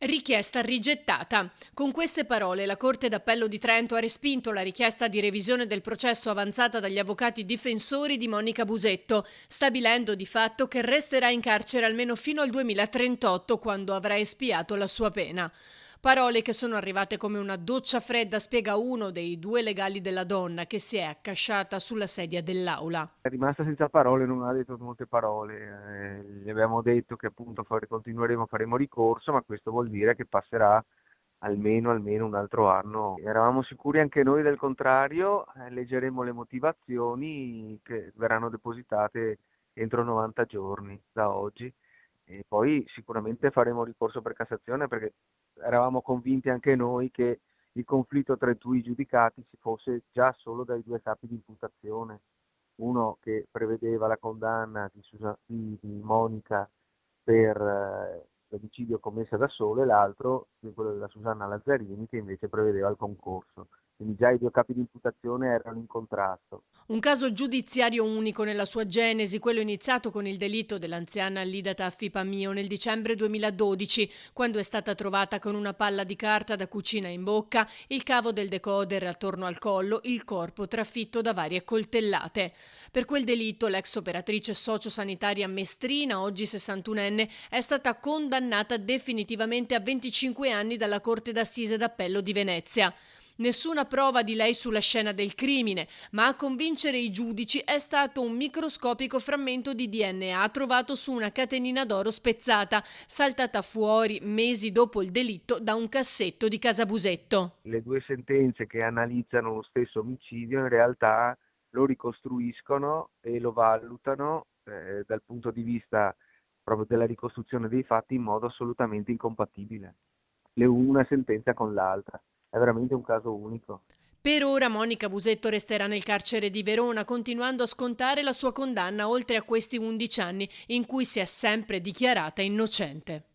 Richiesta rigettata. Con queste parole la Corte d'Appello di Trento ha respinto la richiesta di revisione del processo avanzata dagli avvocati difensori di Monica Busetto, stabilendo di fatto che resterà in carcere almeno fino al 2038, quando avrà espiato la sua pena. Parole che sono arrivate come una doccia fredda, spiega uno dei due legali della donna che si è accasciata sulla sedia dell'aula. È rimasta senza parole, non ha detto molte parole. Gli abbiamo detto che appunto faremo ricorso, ma questo vuol dire che passerà almeno un altro anno. Eravamo sicuri anche noi del contrario, leggeremo le motivazioni che verranno depositate entro 90 giorni da oggi e poi sicuramente faremo ricorso per Cassazione perché eravamo convinti anche noi che il conflitto tra i due giudicati ci fosse già solo dai due capi di imputazione. Uno che prevedeva la condanna di Monica per l'omicidio commesso da solo e l'altro, quello della Susanna Lazzarini, che invece prevedeva il concorso. Quindi già i due capi di imputazione erano in contrasto. Un caso giudiziario unico nella sua genesi, quello iniziato con il delitto dell'anziana Lida Taffi Pamio nel dicembre 2012, quando è stata trovata con una palla di carta da cucina in bocca, il cavo del decoder attorno al collo, il corpo trafitto da varie coltellate. Per quel delitto l'ex operatrice sociosanitaria Mestrina, oggi 61enne, è stata condannata definitivamente a 25 anni dalla Corte d'Assise d'Appello di Venezia. Nessuna prova di lei sulla scena del crimine, ma a convincere i giudici è stato un microscopico frammento di DNA trovato su una catenina d'oro spezzata, saltata fuori mesi dopo il delitto da un cassetto di casa Busetto. Le due sentenze che analizzano lo stesso omicidio in realtà lo ricostruiscono e lo valutano dal punto di vista proprio della ricostruzione dei fatti in modo assolutamente incompatibile. Una sentenza con l'altra. È veramente un caso unico. Per ora Monica Busetto resterà nel carcere di Verona, continuando a scontare la sua condanna oltre a questi 11 anni in cui si è sempre dichiarata innocente.